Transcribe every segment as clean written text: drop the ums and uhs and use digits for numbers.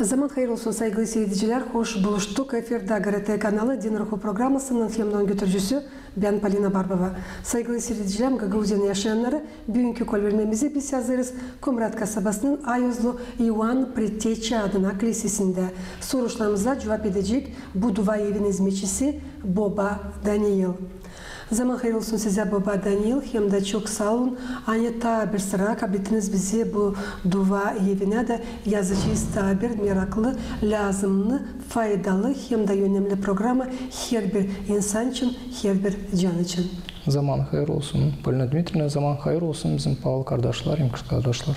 Zaman hayır olsun saygılı seyirciler, hoş buluştuk. Efirde GRT kanalı Din Ruhu programmasının filmden götürücüsü ben Polina Barbova. Saygılı seyirciler, Gagauziya'nın yaşayanları bugünkü kolvermemizi biz yazarız. Kumrat kasabasının Ayozlu Ivan Pretteçi adına kilisesinde soruşlarımıza cevap edecek bu dua evin hizmetçisi Boba Daniel. Zaman hayır olsun size Boba Daniel. Hem de çok sağ olun. Anita bir sıra kabitiniz bizi bu dua evine de yazacağız tabir meraklı, lazımlı, faydalı hem de önemli programı her bir insan için, her bir can için. Zaman hayır olsun. Polina Dmitrievna, zaman hayır olsun bizim Paul kardeşler, hem kız kardeşler.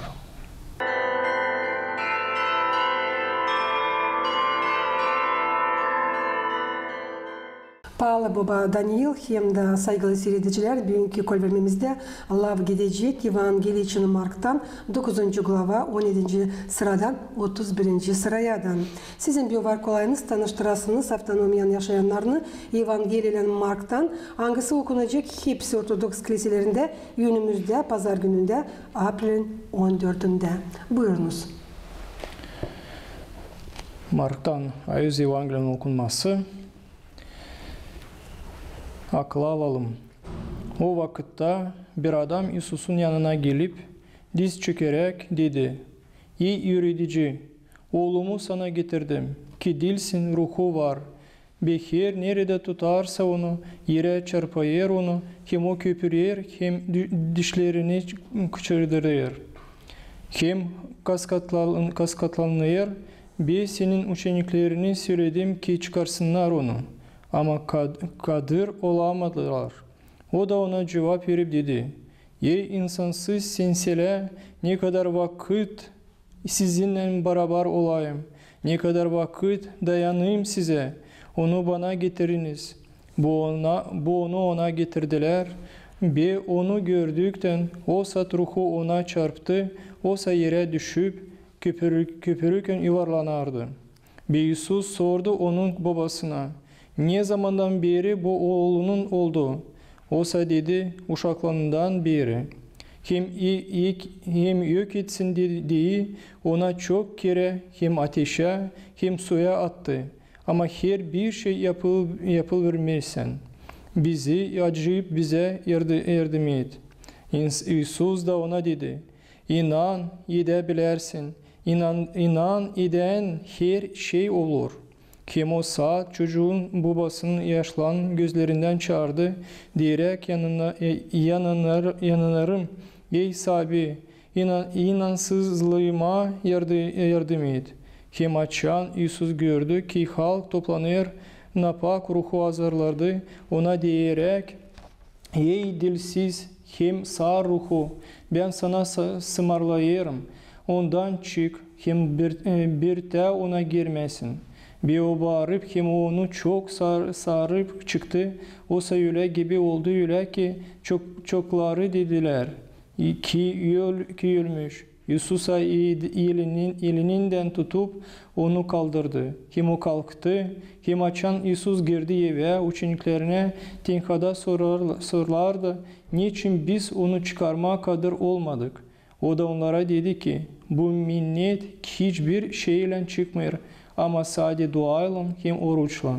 Paula Boba Daniel hem de saygılı seyirciler bugünkü kolvermemizde Lav gidecek Evangeliçin Mark'tan 9. glava 17. sıradan 31. sırayadan. Sizin bir var kolayınız tanıştırasınız avtonomiyan yaşayanlarını Evangeliçin Mark'tan hangisi okunacak hepsi Ortodoks kiliselerinde önümüzde pazar gününde April'in 14'ünde. Buyurunuz. Mark'tan Ayuz Evangeli'nin okunması. Akıl alalım. O vakitte bir adam İsus'un yanına gelip diz çökerek dedi: "Ey öğretici, oğlumu sana getirdim ki dilsin ruhu var. Beher nerede tutarsa onu, yere çarpar onu, hem o köpürür hem dişlerini kıçırdırır. Hem kaskatlanır. Ben senin uçeniklerini söyledim ki çıkarsınlar onu. Ama kadir olamadılar." O da ona cevap verip dedi: "Ey insansız sensele, ne kadar vakit sizinle beraber olayım, ne kadar vakit dayanayım size, onu bana getiriniz." Bu onu ona getirdiler. Ve onu gördükten o saat ruhu ona çarptı, o yere düşüp köpürürken yuvarlanardı. Ve İsus sordu onun babasına: "Ne zamandan beri bu oğlunun oldu?" Osa dedi: "Uşaklığından beri." Hem yok etsin diye ona çok kere hem ateşe hem suya attı. Ama her bir şey yapıvermezsen bizi acıyıp bize yardım et. İsus da ona dedi: "İnan edebilirsin. İnan eden her şey olur." Kim o saat çocuğun babasının yaşlan gözlerinden çağırdı, diyerek yanarım. "Ey sahibi, inansızlığıma yardım et." Hem açan İsus gördü ki halk toplanır, napak ruhu hazırlardı, ona diyerek: "Ey dilsiz hem sağır ruhu, ben sana sımarlayırım. Ondan çık, hem bir de ona girmesin." Bir o bağırıp hem onu çok sarıp çıktı. Oysa öyle gibi oldu öyle ki çokları dediler ki ölmüş. İsus'a elinden tutup onu kaldırdı. Hem o kalktı, hem açan İsus girdi eve, uçenliklerine tenhada sorarlardı: "Niçin biz onu çıkarmaya kadar olmadık?" O da onlara dedi ki: "Bu minnet hiçbir şeyle çıkmıyor, ama sadece duayla hem oruçla."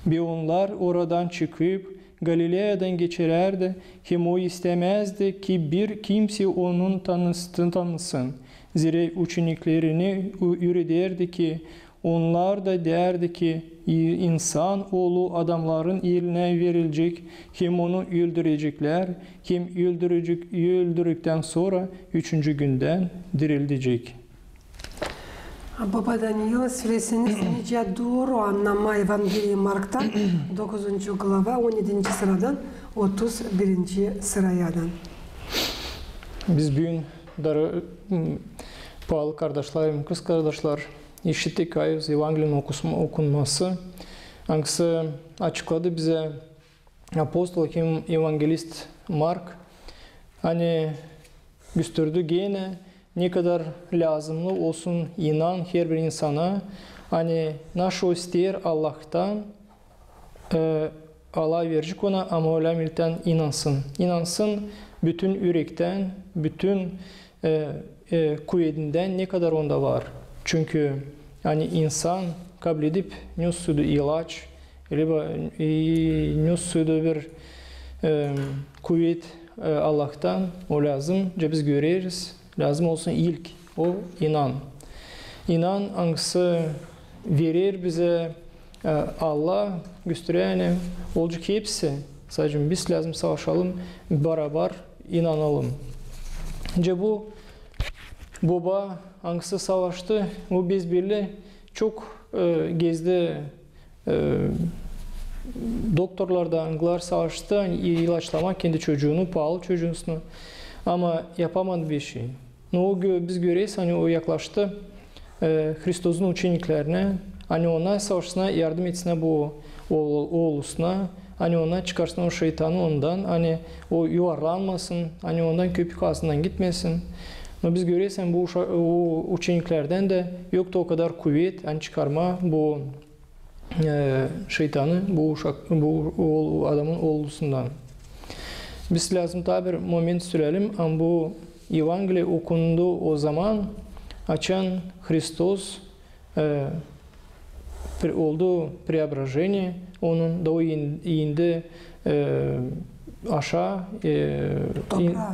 Ve onlar oradan çıkıp Galilea'dan geçerlerdi. Hem o istemezdi ki bir kimse onun tanısın. Zira uçenliklerini öğretirdi ki onlar da derdi ki insan oğlu adamların eline verilecek, hem onu öldürecekler, hem öldürdükten sonra 3. günden dirilecek. Baba Daniel, söyleseniz nice doğru anlama Evangeliye Mark'tan 9. glava 17. sıradan 31. sırayadan. Biz bugün Paul kardeşlerim, kız kardeşler işittik Ayuz Evangeli'nin okunması. Hangisi açıkladı bize apostol hem evangelist Mark. Hani gösterdi gene ne kadar lazımlı olsun inan her bir insana. Hani naşı ister Allah'tan Allah verecek ona, ama öyle milten inansın. İnansın bütün yürekten, bütün kuvvetinden ne kadar onda var. Çünkü hani insan kabul edip nüsudu ilaç, nüsudu bir kuvvet Allah'tan o lazım. Biz görürüz. Lazım olsun ilk o inan. İnan hangisi verir bize Allah gösteren olacak hepsi. Sadece biz lazım savaşalım, beraber inanalım. Bu baba hangisi savaştı, o biz birle çok gezdi. Doktorlardan savaştı, ilaçlamak kendi çocuğunu, pahalı çocuğunu. Ama yapamadı bir şey. Biz görüyoruz, hani o yaklaştı Hristos'un uçeniklerine, hani ona savaşsına yardım etsine bu oğlusuna, hani ona çıkarsın o şeytanı ondan, hani o yuvarlanmasın, hani ondan köpük ağzından gitmesin. Ama biz görüyoruz, hani bu uçeniklerden de yoktu o kadar kuvvet, hani çıkarma bu şeytanı, bu adamın oğlusundan. Biz lazım tabi bir moment sürelim, ama bu Evangeliye okundu o zaman açan Hristos oldu preobражение, onun da o indi aşağı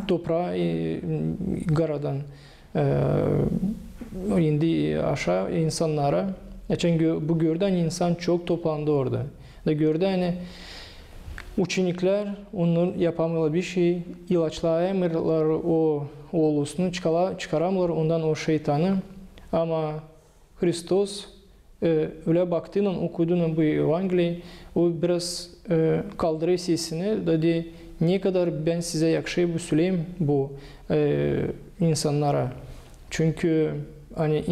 toprağa garadan indi aşağı insanlara. Açan bu gördüğün insan çok toplandı orada. Da gördü hani uçenikler onun yapamalı bir şey, ilaçlayamırlar o oğlusunu, çıkaramırlar ondan o şeytanı. Ama Hristos öyle baktığının, okuduğunun bu Evangeliyi, o biraz kaldırıyor sesini, dedi ne kadar ben size yakışıyor bu söyleyeyim bu insanlara. Çünkü hani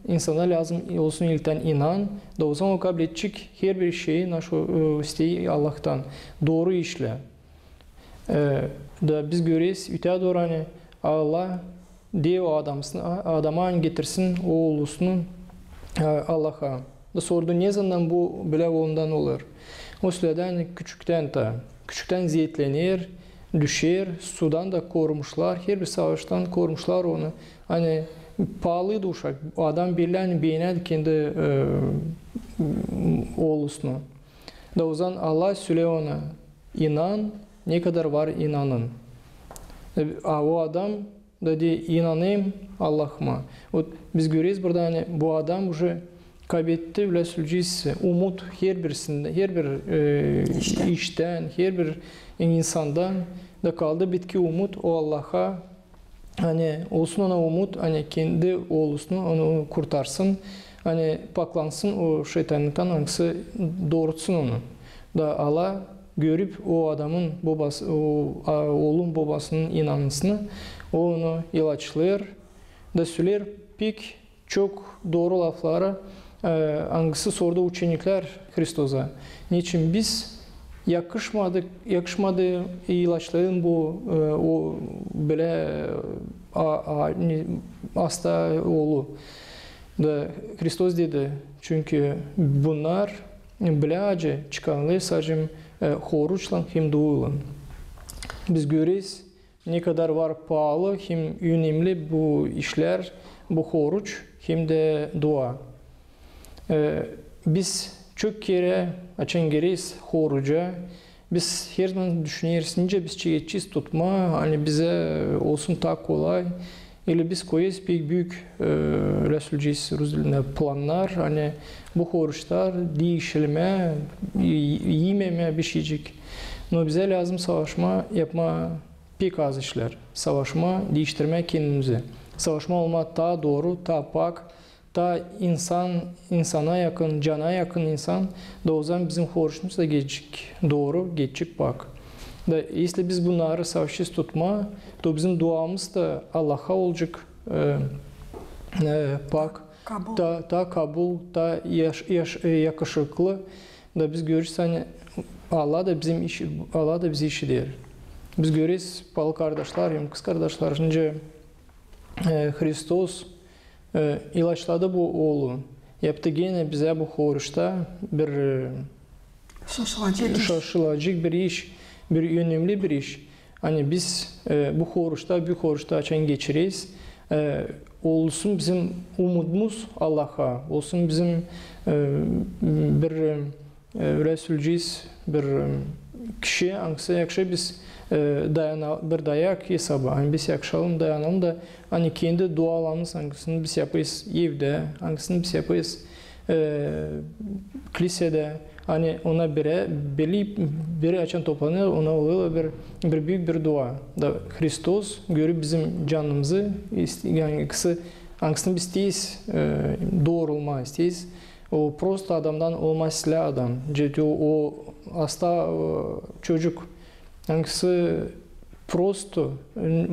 insana lazım olsun ilkten inan, da o zaman o kabul edecek her bir şeyi, isteği Allah'tan, doğru işle. Da biz görüyoruz, öteye doğru hani Allah diye o adama getirsin o oğlusunu Allah'a. Da sordu ne zaman bu böyle ondan olur? O sırada küçükten ziyetlenir, düşer, sudan da korumuşlar, her bir savaştan korumuşlar onu. Hani pahalıydı uşak. O adam birilerinin beğenerdi kendi oğlusunu. Da o zaman Allah söylüyor ona, inan, ne kadar var inanın. O adam dedi, inanayım Allah'ıma. Biz görüyoruz burada hani bu adam уже kaybetti bile sülcüyüz. Umut her birisinde, her bir işten, her bir insandan da kaldı bitki umut o Allah'a. Hani olsun ona umut, hani kendi oğlusunu onu kurtarsın, hani paklansın o şeytanlıktan, hangisi doğrultsun onu. Da Allah görüp o adamın babası, o oğlun babasının inanmasını, onu ilaçlar da söyler pek çok doğru laflara, hangisi sordu uçenikler Hristos'a. Niçin biz yakışmadı ilaçların bu o böyle hasta oğlu. Da Hristos dedi çünkü bunlar böyle acı çıkanlar sadece horuçla hem duayla. Biz görüyoruz ne kadar var pahalı hem önemli bu işler, bu horuç hem de dua. Biz çok kere açan gereğiz horuca. Biz her zaman düşünüyoruz, nice biz çiğetçiz tutma, hani bize olsun daha kolay. Или biz koyuz pek büyük Resulceğiz planlar, hani bu horuçlar değişilme, yememe bir şeycik. Ama bize lazım savaşma, yapma pek az işler. Savaşma, değiştirme kendimizi. Savaşma olma daha doğru, daha pak, ta insana yakın, cana yakın insan da o zaman bizim horuçumuz da geçecek doğru, geçecek bak. Da если biz bunları savaşçız tutma, da bizim duamız da Allah'a olacak bak, ta kabul, ta yakışıklı. Da biz görürüz hani Allah da bizi işidir. Biz görürüz bal kardeşler, hem kız kardeşler, önce Hristos ilaçladı bu oğlu. Yaptı gene bize bu horuçta bir şaşılacak bir iş, bir önemli bir iş. Hani biz bu horuçta, büyük horuçta açan geçiriz. olsun bizim umudumuz Allah'a, olsun bizim bir Resulciyiz, bir kişi, hangisi yakşı biz bir dayak hesabı, hani biz yakşalım dayanalım da hani kendi dualarımız hangisini biz yapıyız evde, hangisini biz yapıyız kilisede, hani ona biri açan toplanıyor, ona oluyor bir büyük bir dua. Da Hristos görüp bizim canımızı, yani hangisini biz isteyiz, doğrulma isteyiz. O prost adamdan olmaz adam. Çünkü o hasta çocuk hangisi prosto,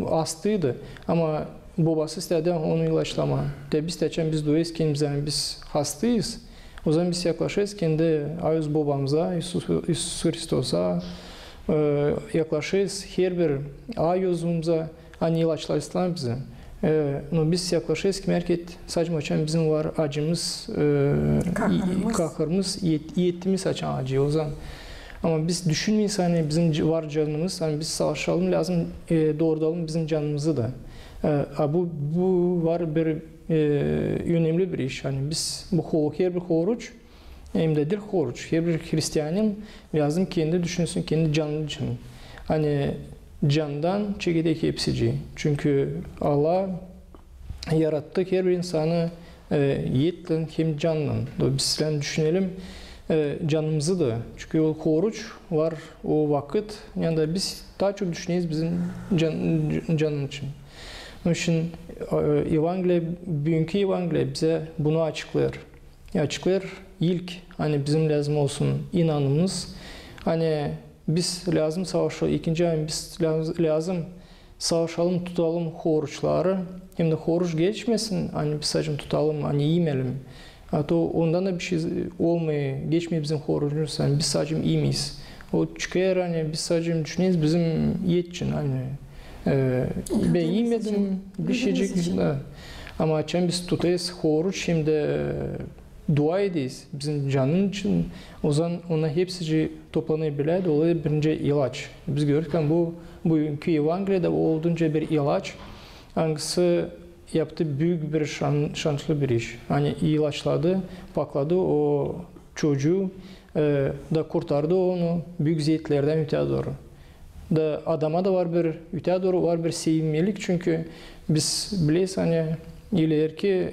hastaydı ama babası istedi onu ilaçlama. De biz de biz duyuyoruz ki biz hastayız. O zaman biz yaklaşırız kendi Ayuz babamıza, İsus Hristos'a yaklaşırız her bir Ayuz'umuza hani ilaçlar bize. Biz yaklaşırız ki merkez saçma bizim var acımız, kahrımız, yetimiz açan acı o zaman. Ama biz düşünmeyiz hani bizim var canımız, hani biz savaşalım lazım, doğrudalım bizim canımızı da. Bu var bir önemli bir iş. Hani biz her bir oruç, hem de değil oruç. Her bir Hristiyanın lazım kendi düşünsün, kendi canlı için. Hani candan çekirdek hepsici. Çünkü Allah yarattı her bir insanı yiğitle hem canla. Biz düşünelim canımızı da. Çünkü o oruç var o vakit. Yani da biz daha çok düşüneyiz bizim canın için. Onun için Evangeliye, bugünkü Evangeliye bize bunu açıklar. Açıklar ilk hani bizim lazım olsun inanımız. Hani biz lazım savaşalım. İkinci ayın biz lazım savaşalım, tutalım oruçları. Hem de oruç geçmesin. Hani biz sadece tutalım, hani yemeyelim. Hatta ondan da bir şey olmuyor. Geçmiyor bizim orucumuz. Yani biz sadece yemeyiz. O çıkıyor hani biz sadece düşünüyoruz bizim yet için hani. Ben yemedim bir şeycik. Ama açan biz tutayız oruç şimdi dua ediyiz bizim canın için. O zaman ona hepsi toplanabilir. Dolayısıyla birinci ilaç. Biz görürken bugünkü Evangeliye'de olduğunca bir ilaç. Hangisi yaptı büyük bir şanslı bir iş. Hani ilaçladı, pakladı o çocuğu da kurtardı onu büyük ziyetlerden öteye doğru. Da adama da var bir öteye doğru var bir sevimlilik çünkü biz biliyoruz hani ileriki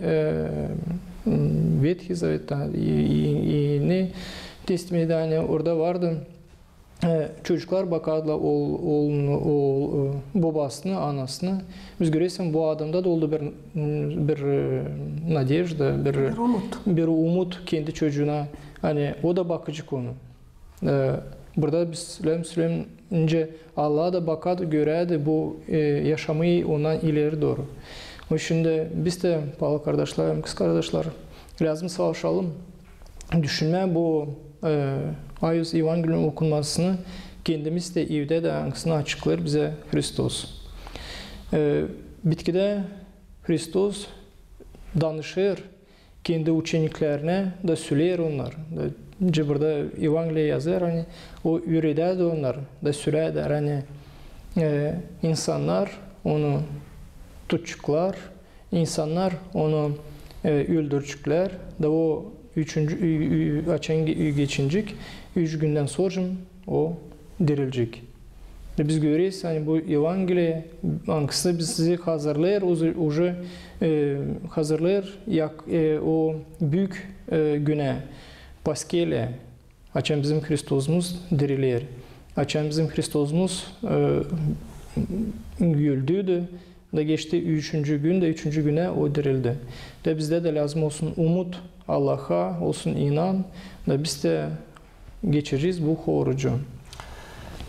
Vethi Zavet'ten yeni testimiyede hani orada vardı. Çocuklar bakarlar babasını, anasını. Biz görüyoruz bu adamda da oldu bir nadejda, bir umut kendi çocuğuna. Hani o da bakıcı konu. Burada biz Süleyman'ınca Allah'a da bakardı, görerdi bu yaşamayı ondan ileri doğru. O şimdi biz de Paul kardeşler, kız kardeşler lazım savaşalım. Düşünme bu Ayuz Evangelium okunmasını kendimiz de evde de hangisini açıklar bize Hristos. Bitkide Hristos danışır kendi uçeniklerine de söyler onlar. Burada Evangeliye yazar hani o üreder de onlar da söyler hani insanlar onu tutuşuklar, insanlar onu öldürçükler da o geçinecek, 3 günden sonra o dirilecek. Biz görüyoruz hani bu Evangeliye hangisi bizi hazırlar, hazırlar o büyük güne, Paskele, açan bizim Hristosumuz dirilir. Açan bizim Hristosumuz güldüydü da geçti 3. günde 3. güne o dirildi. De bizde de lazım olsun umut, Allah'a olsun inan da biz de geçireceğiz bu orucu.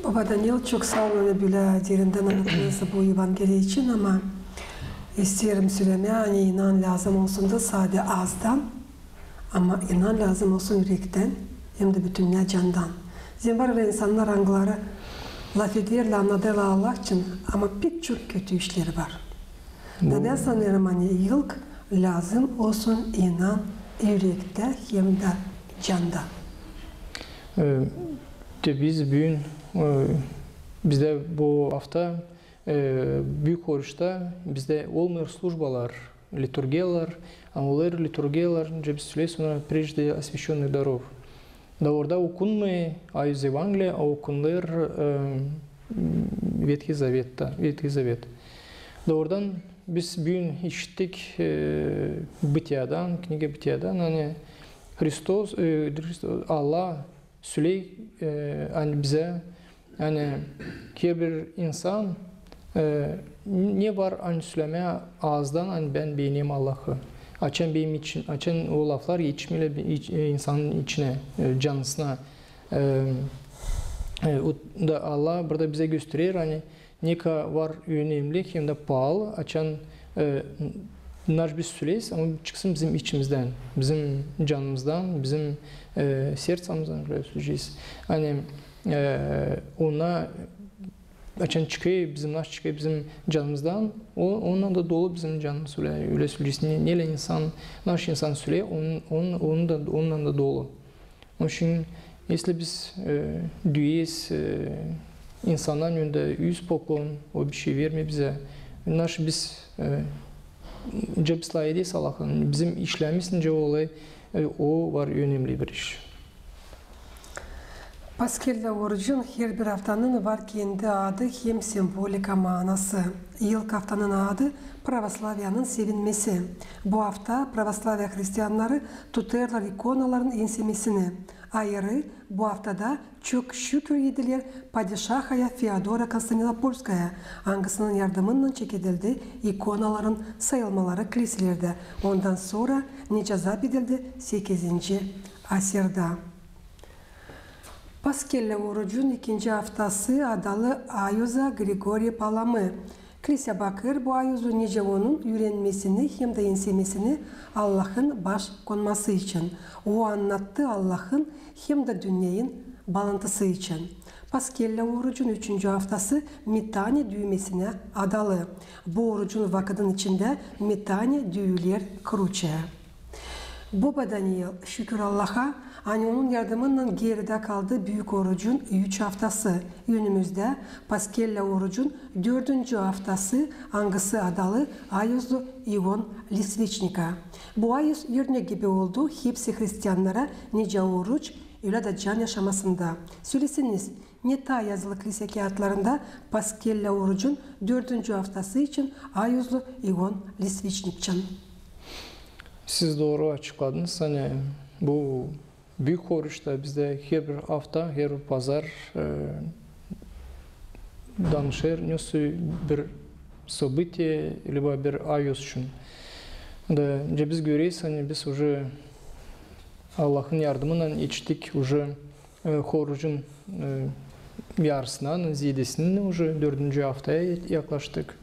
Baba Daniel çok sağ olun böyle derinden anlattınız bu Evangeliye için ama isterim söylemeye hani inan lazım olsun da sadece ağızdan ama inan lazım olsun yürekten hem de bütün candan. Zembar ve insanlar angları laf ederler, anladılar Allah için ama pek çok kötü işleri var. Ben sanırım hani ilk lazım olsun inan yürekte hem de canda. Biz bugün bizde bu hafta büyük oruçta bizde olmayan slujbalar литургиялар, олар литургиялар, біз сөйлес, прежде освященных даров. Да орда окунмы аюз Евангелия, а окунлар Ветхий Завет. Да ордан biz bugün işittik Bıtyadan, kniga Bıtyadan, Hristos, Allah söyley bize, her bir insan ne var söylemeye ağızdan ben beğeneyim Allah'ı. Açan benim için, açan o laflar geçmeli insanın içine, canısına. Da Allah burada bize gösterir, ne kadar var önemli hem de pahalı, açan biz söyleyiz ama çıksın bizim içimizden, bizim canımızdan, bizim sersamızdan söyleyeceğiz. Ona açan çıkıyor, bizim canımızdan, onunla da dolu bizim canımız öyle söyleyeceğiz. Neyle insan, naş insan söylüyor, onunla da dolu. Onun için, если biz düğeyiz, insanların önünde yüz poklon, o bir şey vermiyor bize. Biz cebisla edeyiz Allah'ın. Bizim işlemizin olay, o var önemli bir iş. Paskelle orucun her bir haftanın var kendi adı hem sembolika manası. Yılk haftanın adı Pravoslavyanın sevinmesi. Bu hafta Pravoslavya Hristiyanları tutarlar ikonaların ensemesini. Ayrı bu haftada çok şükür edilir Padişahaya Fyodora Konstantinopolskaya hangisinin yardımından çekildi ikonaların sayılmaları kiliselerde. Ondan sonra nicazap edildi 8. asırda. Paskelle orucun ikinci haftası adalı Ayuza Grigori Palamı. Kilise bakır bu ayuzu nice onun yürenmesini hem de ensemesini Allah'ın baş konması için. O anlattı Allah'ın hem de dünyanın bağlantısı için. Paskelle orucun 3. haftası Mitani düğmesine adalı. Bu orucun vakıdın içinde Mitani düğüler kruçe. Baba Daniel şükür Allah'a onun yardımından geride kaldı büyük orucun 3 haftası. Önümüzde Paskelle orucun 4. haftası hangisi adalı Ayuzlu Ivan Lisvichnika. Bu ayuz örnek gibi oldu hepsi Hristiyanlara nice oruç öyle de can yaşamasında. Söylesiniz Neta yazılı kilise kağıtlarında Paskelle orucun 4. haftası için Ayuzlu Ivan Lisvichnik'can. Siz doğru açıkladınız. Bu büyük oruçta bizde her bir hafta, her bir pazar danışır nasıl bir событие, leba bir ayos için. Biz görüyoruz, biz Allah'ın yardımıyla geçtik, orucun yarısından, ziyadesinin 4. haftaya yaklaştık.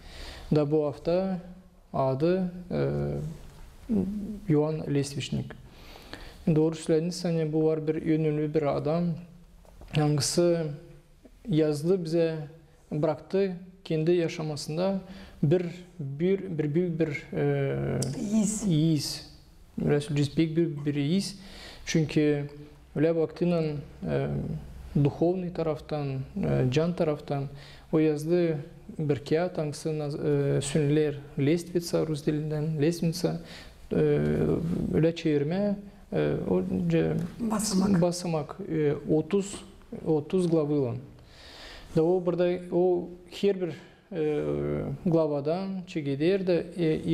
Bu hafta adı Ivan Lisvichnik. Doğru söylediniz, bu var bir önemli bir adam. Hangisi yazdı bize bıraktı kendi yaşamasında büyük bir iz. Büyük bir iz. Çünkü öyle baktığında duhovni taraftan, can taraftan o yazdı bir kağıt hangisi Sünniler Lestvica, Rus dilinden Lestvica öyle çevirme basamak 30 glavılan. O burada o her bir glavadan çekilir de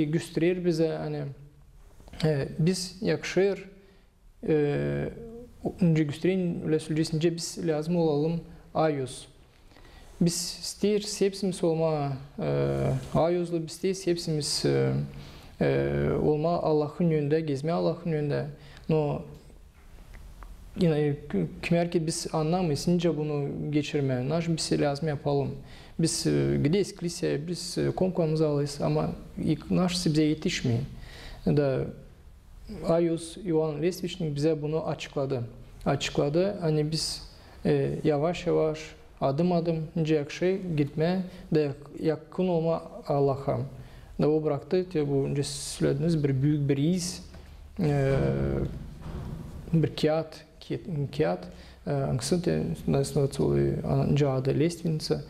gösterir bize biz yakışır önce göstereyim öyle söyleyeceğiz biz lazım olalım ayos. Biz isteyiz hepsimiz olma ayoslu biz isteyiz hepsimiz olma Allah'ın yönünde, gezme Allah'ın yönünde. No, yine kimer ki biz anlamayız, nice bunu geçirme, naş bir şey lazım yapalım. Biz gideyiz kiliseye, biz komkamızı alırız ama naş bize yetişmiyor. Ayus Ivan Lisvichnik bize bunu açıkladı. Biz yavaş yavaş, adım adım gitme de yakın olma Allah'a. O bıraktı, bu önce söylediğiniz bir büyük bir iz, bir kağıt, hangisi adı Lestvica,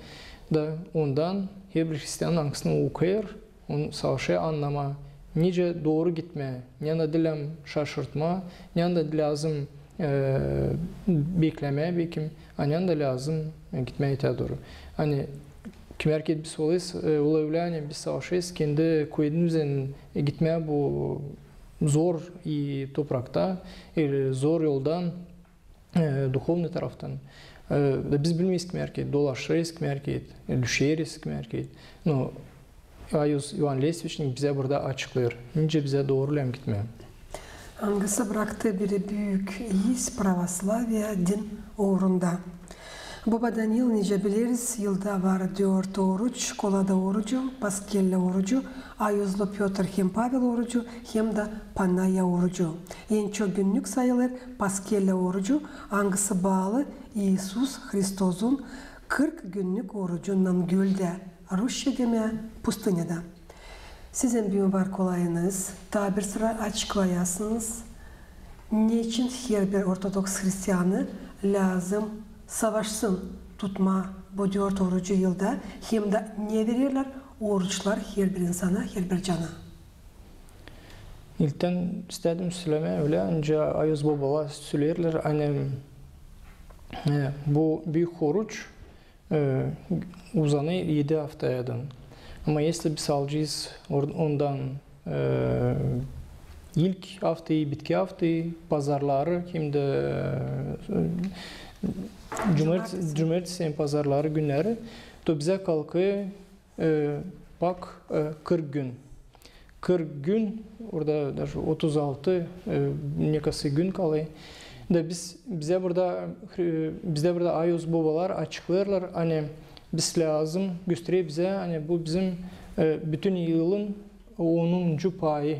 da ondan her bir Hristiyan hangisini okuyur, onu savaşı anlama nice doğru gitme, ne de dilem şaşırtma, ne de lazım bekleme, bekim, ne de lazım gitmeye doğru. Hani kim erkek biz olayız, olayız, biz savaşıyız, kendi koyduğumuzun gitmeye bu zor toprakta, zor yoldan, duhovni taraftan. Biz bilmeyiz kim erkek, dolaşırız kim erkek, düşeriz kim erkek. No, Ayuz Ivan Lesviçnik bize burada açıklıyor. Nice bize doğrulayam gitmeye. Hangisi bıraktığı bir büyük iz pravoslavya din uğrunda. Baba Daniel nice biliriz, yılda var 4 oruç, kolada orucu, Paskelle orucu, Ayuzlu Piotr hem Pavel orucu, hem de Panaya orucu. En çok günlük sayılır Paskelle orucu, hangisi bağlı İsus Hristos'un 40 günlük orucundan gölde, Rusya deme pustynyada. Sizin bir var kolayınız, tabir sıra açıklayasınız. Niçin her bir Ortodoks Hristiyanı lazım savaşsın tutma bu 4 orucu yılda, hem de ne verirler oruçlar her bir insana, her bir cana. İlkten istedim söyleme öyle, önce Ayuz babalar söylerler, hani bu büyük oruç uzanıyor 7 haftayadan. Ama если biz alacağız ondan ilk haftayı, bitki haftayı, pazarları, hem de cumartesi pazarları günleri, to bize kalkıyor bak 40 gün. 40 gün, orada 36 nekası gün kalıyor. Da bize burada Ayuz babalar açıklarlar, hani biz lazım gösteriyor bize, hani bu bizim bütün yılın 10. payı,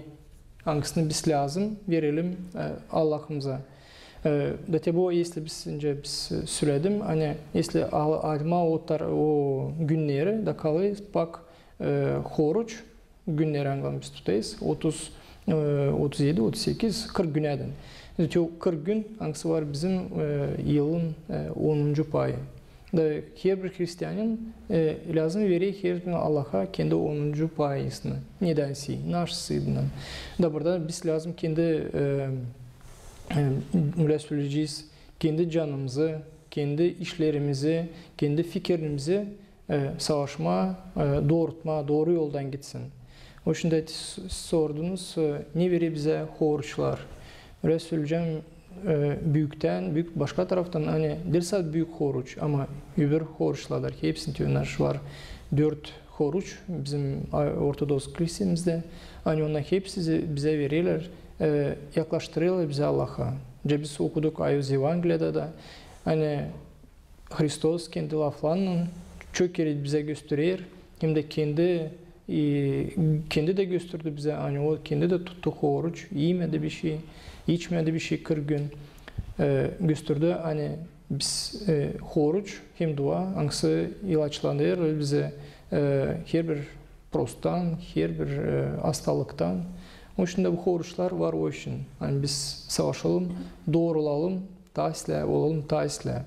hangisini biz lazım verelim Allah'ımıza. Da tabi o если biz söyledim, hani если alma o günleri da kalıyor, bak oruç günleri biz tutayız, 30, 37, 38, 40 güneden. O 40 gün hangisi var bizim yılın 10. payı. Da her bir Hristiyanın lazım veriyor her bir Allah'a kendi 10. payısını. Nedense, naşısıyla. Da burada biz lazım kendi öyle söyleyeceğiz, kendi canımızı, kendi işlerimizi, kendi fikirlerimizi savaşma, doğrultma, doğru yoldan gitsin. O şimdi sordunuz, ne veriyor bize oruçlar? Öyle söyleyeceğim, büyük başka taraftan hani derse büyük oruç ama öbür oruçlar hepsinin tüyünler var. 4 oruç bizim Ortodoks kilisemizde. Hani onlar hepsi bize veriyorlar, yaklaştırıyorlar bize Allah'a. Biz okuduk Ayuz Evangelia'da da hani Hristos kendi laflarının çok kere bize gösteriyor. Hem de kendi de gösterdi bize, hani o kendi de tuttu oruç, yemedi bir şey, içmedi bir şey 40 gün gösterdi. Hani biz oruç hem dua, hangisi ilaçlanıyor bize her bir prostan, her bir hastalıktan. O için de bu oruçlar var o için. Hani biz savaşalım, doğrulalım, taisle olalım, taisle.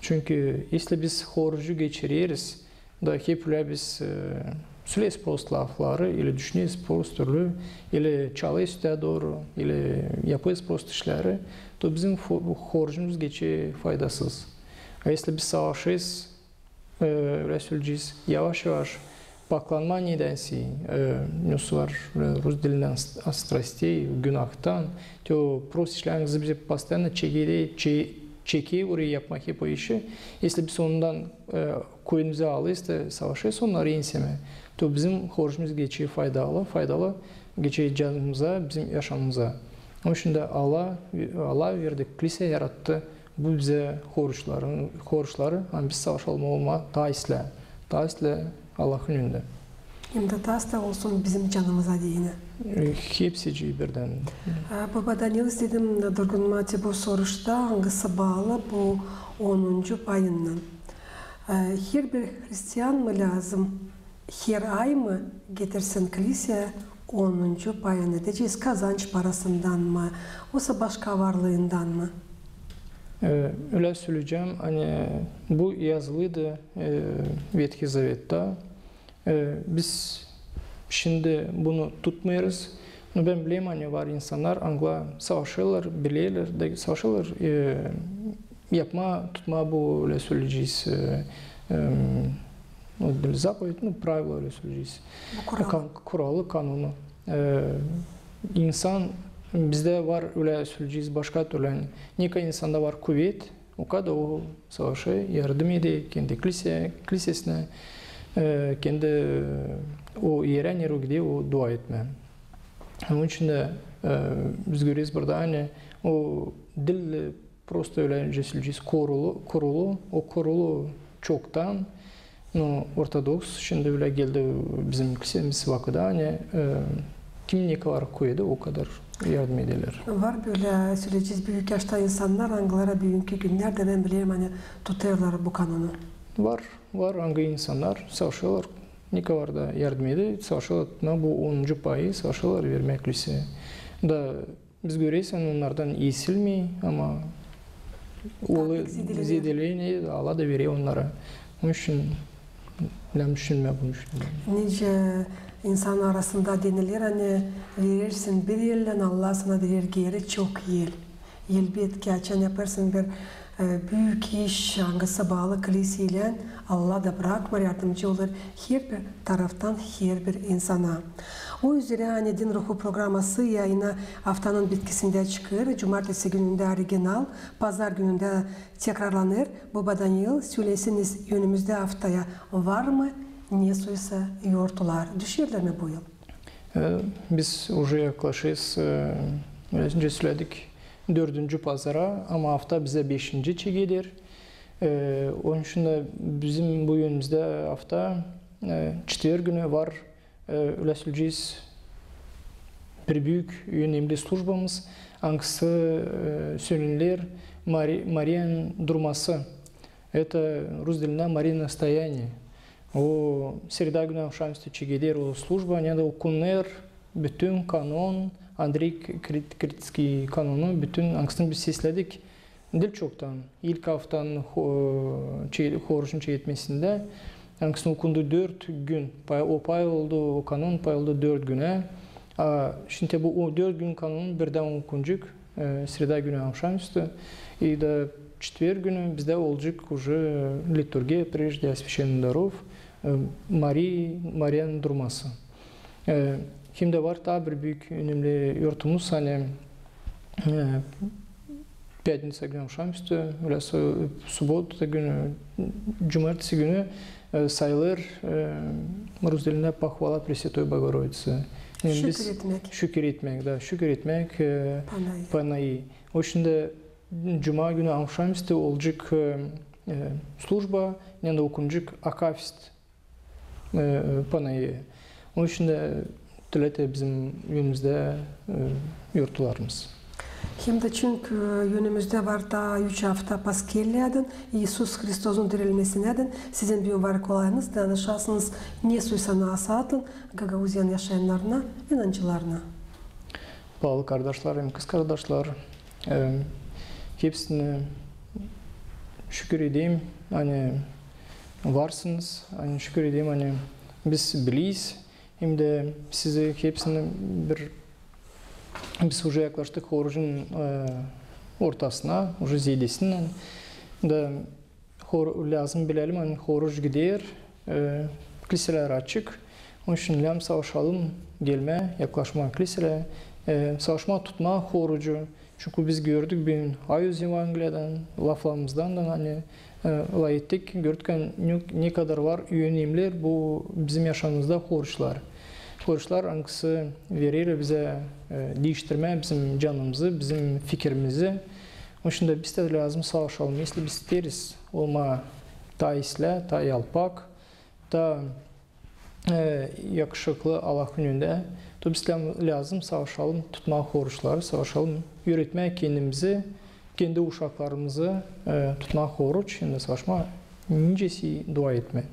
Çünkü если biz orucu geçiriyoruz, da hep öyle biz söyleyiz prost lafları, ili düşünüyoruz prost türlü, ili çalıyız da doğru, ili yapıyoruz prost işleri, to bizim orucumuz geçi faydasız. Если biz savaşıyız, öyle söyleyeceğiz, yavaş yavaş paklanma nedense, nüs var Rus dilinden strastey, günahtan, to prost işlerinizi bize pastanla çeki oraya yapmak hep o işi. Если biz ondan koyunumuza alıyız da savaşıyız, onları inseme. To bizim orucumuz geçiyor faydalı geçiyor canımıza, bizim yaşamımıza. Onun için de Allah verdi, kilise yarattı bu bize oruçları, hani biz savaşalım olma, taisle Allah'ın önünde. Hem de tas da olsun bizim canımıza diyene. Hepsi birden. Baba Daniel istedim Durgun Mati bu soruşta hangisi bağlı bu 10. payından. Her bir Hristiyan mı lazım? Her ay mı getirsin kiliseye 10. payını? Diyeceğiz kazanç parasından mı? Yoksa başka varlığından mı? Öyle söyleyeceğim. Hani bu yazılıydı Ветхий Zavet'te. Biz şimdi bunu tutmuyoruz. No, ben bileyim hani var insanlar Angla savaşıyorlar, bilirler de savaşıyorlar. Yapma, tutma bu öyle söyleyeceğiz. Zapovet, правило öyle söyleyeceğiz. Kuralı, kanunu. İnsan bizde var öyle söyleyeceğiz başka türlü. Nika insanda var kuvvet, o kadar o savaşı yardım ediyor kendi kilisesine, kendi o yere nereye gidiyor o dua etme. Onun için de biz görüyoruz burada hani o dil prosto öyle söyleyeceğiz korulu, o korulu çoktan Ortodoks şimdi öyle geldi bizim kilisemiz vakıda hani kim ne kadar koydu o kadar yardım ederler. Var böyle söyleyeceğiz büyük yaşta insanlar Anglara büyük günlerde ben biliyorum hani tutuyorlar bu kanunu. Var hangi insanlar savaşıyorlar ne kadar da yardım ediyor savaşıyorlar bu 10. payı savaşıyorlar vermek liseye. Da biz görüyoruz onlardan iyisilmiyor ama o zedeleğini Allah da veriyor onlara. Onun için ben düşünmüyorum bunu. Nice insan arasında denilir hani verirsin bir yıldan Allah sana verir geri çok yıl. Yıl geçen yaparsın bir büyük iş hangisi bağlı kilisiyle Allah da bırakmır yardımcı olur her bir taraftan her bir insana. O yüzden hani Din Ruhu programı yayına haftanın bitkisinde çıkır. Cumartesi gününde orijinal, pazar gününde tekrarlanır. Babadan yıl söylesiniz önümüzde haftaya var mı? Ne suysa yoğurtlar. Düşüyorlar mı bu yıl? Biz уже yaklaşız. Önce söyledik 4. pazara ama hafta bize 5. çekilir. Onun için de bizim bu yönümüzde hafta çetver günü var. Öyle söyleyeceğiz. Bir büyük önemli службамız. Hangisi söylenir? Maria'nın durması. Это Rus dilinde Maria настояние. O sırada günü akşamüstü çekilir o служба. Yani okunur bütün kanon, Andrei Kritski kanonu, bütün hangisini biz sesledik. Dil çoktan. İlk haftanın horuşun çeğitmesinde hangisini okundu 4 gün. O pay oldu, o kanun pay oldu 4 güne. Şimdi bu o 4 gün kanunun birden okunacak. Sırada günü akşamüstü. И da четверг günü bizde olacak уже liturgiya, прежде освященных даров, Maria'nın durması. Şimdi var daha bir büyük önemli yurtumuz hani Pятница günü akşamüstü, öyle Subota günü, Cumartesi günü sayılır Rus dilinde Похвала Пресвятой Богородицы. Şükür etmek, da şükür etmek Panayı. O şimdi Cuma günü akşamüstü olacak служба, yani okunacak Akafist Panayı. O şimdi tülete bizim yönümüzde yurtlarımız. Hem de çünkü yönümüzde var da 3 hafta Paskelya'dan, İisus Hristosun dirilmesinden sizin bir var kolayınız danışasınız ne suysana asatın Gagauzyan yaşayanlarına, inancılarına. Bağlı kardeşlerim, kız kardeşler, hepsine şükür edeyim, hani varsınız, hani şükür edeyim, hani biz biliyiz, hem de size hepsine biz уже yaklaştık orucun ortasına, уже ziyadesinden da lazım bilelim, hani oruç gider, kiliseler açık, onun için lazım savaşalım, gelme, yaklaşma kilisele, savaşma tutma orucu. Çünkü biz gördük bir Ayuz Evangeliya'dan, laflarımızdan da hani olay ettik, gördük ne kadar var önemli bu bizim yaşamımızda oruçlar. Oruçlar hangisi verir bize değiştirme bizim canımızı, bizim fikrimizi. Onun için de biz de lazım savaşalım. Если biz isteriz olma ta isle, ta yalpak, ta yakışıklı Allah gününde, to biz lazım savaşalım, tutma oruçları, savaşalım, öğretmek kendimizi, kendi uşaklarımızı tutma oruç, şimdi savaşma, nicesi dua etme.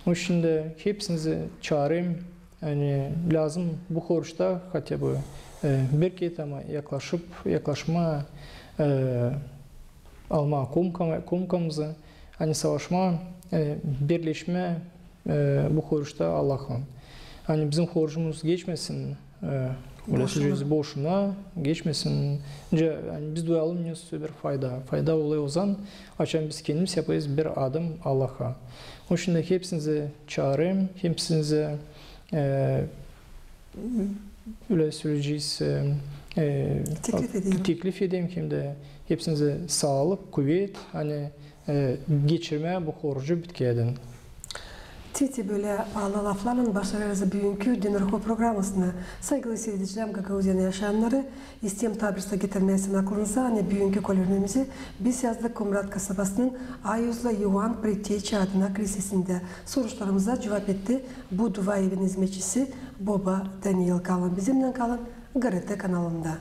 Onun için de hepsinizi çağırayım. Yani lazım bu oruçta hatta bu bir kez ama yaklaşma alma komkamızı hani savaşma birleşme bu oruçta Allah'ın. hani bizim borcumuz geçmesin, öyle sözümüz boşuna geçmesin. Yani biz duyalım ne bir fayda oluyor o zaman. Açan biz kendimiz yapayız bir adım Allah'a. O şimdi hepsinize çağırayım, hepsinize öyle söyleyeceğiz. Teklif edeyim hem de hepsinize sağlık, kuvvet, hani geçirme bu borcu bitkeden. Titi böyle bağlı laflarla başlarınızı bugünkü Din Ruhu programmasını saygılı seyircilerim Gagauziya'nın yaşayanları isteyem tabirse getirmesine aklınıza hani bugünkü kolörnemizi biz yazdık Kumrat kasabasının Ayuzla Yuan Priteçi adına kilisesinde sorularımıza cevap etti. Bu dua evinin hizmetçisi Boba Daniel kalın bizimle kalın GRT kanalında.